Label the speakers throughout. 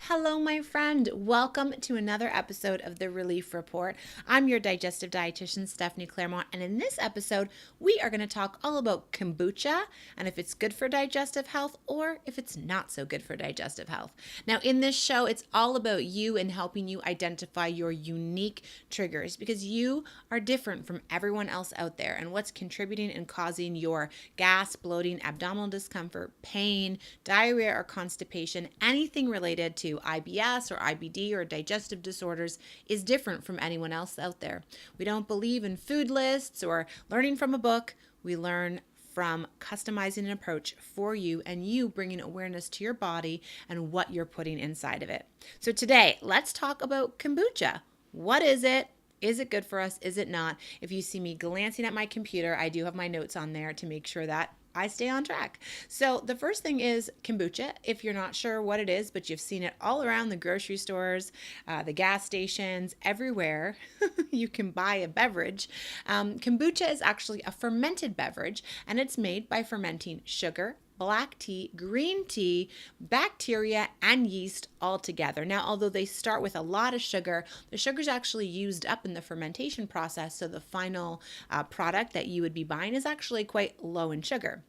Speaker 1: Hello, my friend. Welcome to another episode of The Relief Report. I'm your digestive dietitian, Stephanie Clairmont, and in this episode, we are going to talk all about kombucha and if it's good for digestive health or if it's not so good for digestive health. Now, in this show, it's all about you and helping you identify your unique triggers because you are different from everyone else out there and what's contributing and causing your gas, bloating, abdominal discomfort, pain, diarrhea, or constipation, anything related to IBS or IBD or digestive disorders is different from anyone else out there. We don't believe in food lists or learning from a book. We learn from customizing an approach for you and you bringing awareness to your body and what you're putting inside of it. So today, let's talk about kombucha. What is it? Is it good for us? Is it not? If you see me glancing at my computer, I do have my notes on there to make sure that I stay on track. So the first thing is kombucha. If you're not sure what it is, but you've seen it all around the grocery stores, the gas stations, everywhere you can buy a beverage. Kombucha is actually a fermented beverage, and it's made by fermenting sugar, black tea, green tea, bacteria, and yeast all together. Now, although they start with a lot of sugar, the sugar is actually used up in the fermentation process, so the final product that you would be buying is actually quite low in sugar.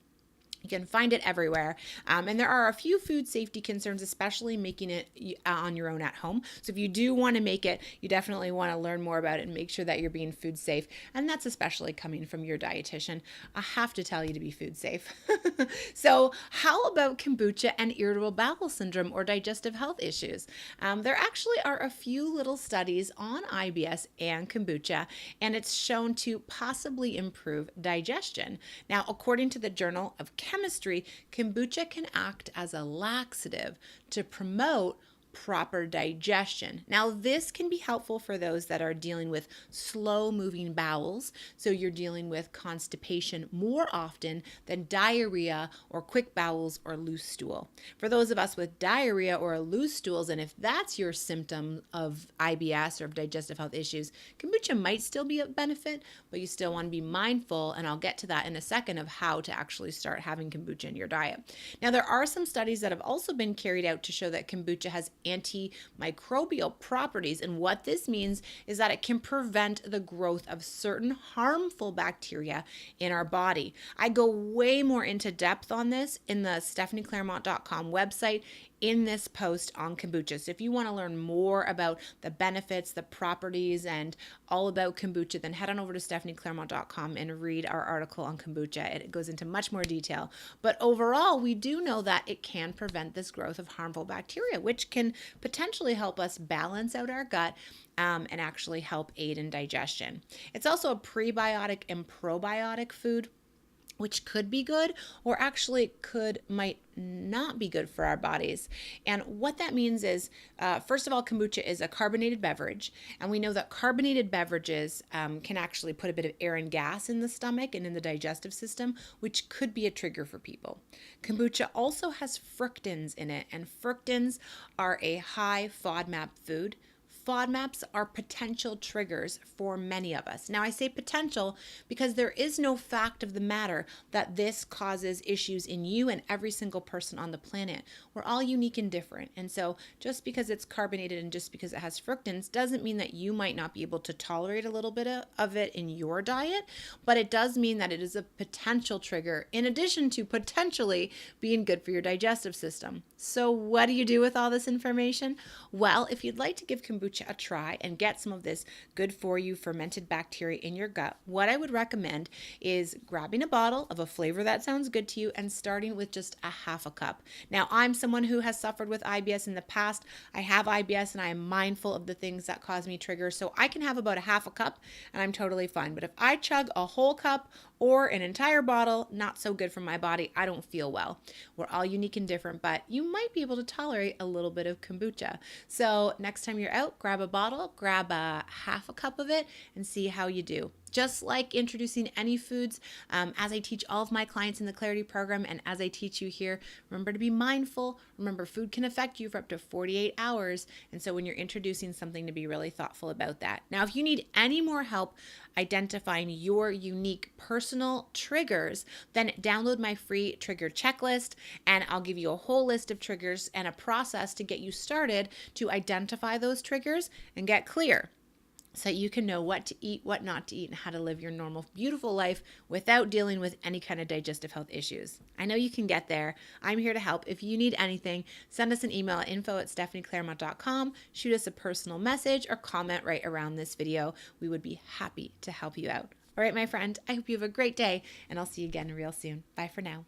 Speaker 1: You can find it everywhere. And there are a few food safety concerns, especially making it on your own at home. So if you do want to make it, you definitely want to learn more about it and make sure that you're being food safe. And that's especially coming from your dietitian. I have to tell you to be food safe. So how about kombucha and irritable bowel syndrome or digestive health issues? There actually are a few little studies on IBS and kombucha, and it's shown to possibly improve digestion. Now, according to the Journal of Chemistry, kombucha can act as a laxative to promote proper digestion. Now, this can be helpful for those that are dealing with slow-moving bowels, so you're dealing with constipation more often than diarrhea or quick bowels or loose stool. For those of us with diarrhea or loose stools, and if that's your symptom of IBS or of digestive health issues, kombucha might still be a benefit, but you still want to be mindful, and I'll get to that in a second, of how to actually start having kombucha in your diet. Now, there are some studies that have also been carried out to show that kombucha has antimicrobial properties, and what this means is that it can prevent the growth of certain harmful bacteria in our body. I go way more into depth on this in the stephanieclairmont.com website in this post on kombucha. So if you want to learn more about the benefits, the properties, and all about kombucha, then head on over to stephanieclairmont.com and read our article on kombucha. It goes into much more detail. But overall, we do know that it can prevent this growth of harmful bacteria, which can potentially help us balance out our gut and actually help aid in digestion. It's also a prebiotic and probiotic food, which could be good or actually might not be good for our bodies. And what that means is, first of all, kombucha is a carbonated beverage. And we know that carbonated beverages can actually put a bit of air and gas in the stomach and in the digestive system, which could be a trigger for people. Kombucha also has fructans in it, and fructans are a high FODMAP food. FODMAPs are potential triggers for many of us. Now, I say potential because there is no fact of the matter that this causes issues in you and every single person on the planet. We're all unique and different. And so just because it's carbonated and just because it has fructans doesn't mean that you might not be able to tolerate a little bit of it in your diet, but it does mean that it is a potential trigger in addition to potentially being good for your digestive system. So what do you do with all this information? Well, if you'd like to give kombucha a try and get some of this good for you fermented bacteria in your gut, what I would recommend is grabbing a bottle of a flavor that sounds good to you and starting with just a half a cup. Now, I'm someone who has suffered with IBS in the past. I have IBS and I am mindful of the things that cause me triggers, so I can have about a half a cup and I'm totally fine. But if I chug a whole cup or an entire bottle, not so good for my body. I don't feel well. We're all unique and different, but you might be able to tolerate a little bit of kombucha. So next time you're out, grab a bottle, grab a half a cup of it and see how you do. Just like introducing any foods, as I teach all of my clients in the Clarity program and as I teach you here, remember to be mindful. Remember, food can affect you for up to 48 hours. And so when you're introducing something, to be really thoughtful about that. Now, if you need any more help identifying your unique personal triggers, then download my free trigger checklist, and I'll give you a whole list of triggers and a process to get you started to identify those triggers and get clear, so you can know what to eat, what not to eat, and how to live your normal, beautiful life without dealing with any kind of digestive health issues. I know you can get there. I'm here to help. If you need anything, send us an email at info@stephanieclairmont.com, shoot us a personal message, or comment right around this video. We would be happy to help you out. All right, my friend, I hope you have a great day, and I'll see you again real soon. Bye for now.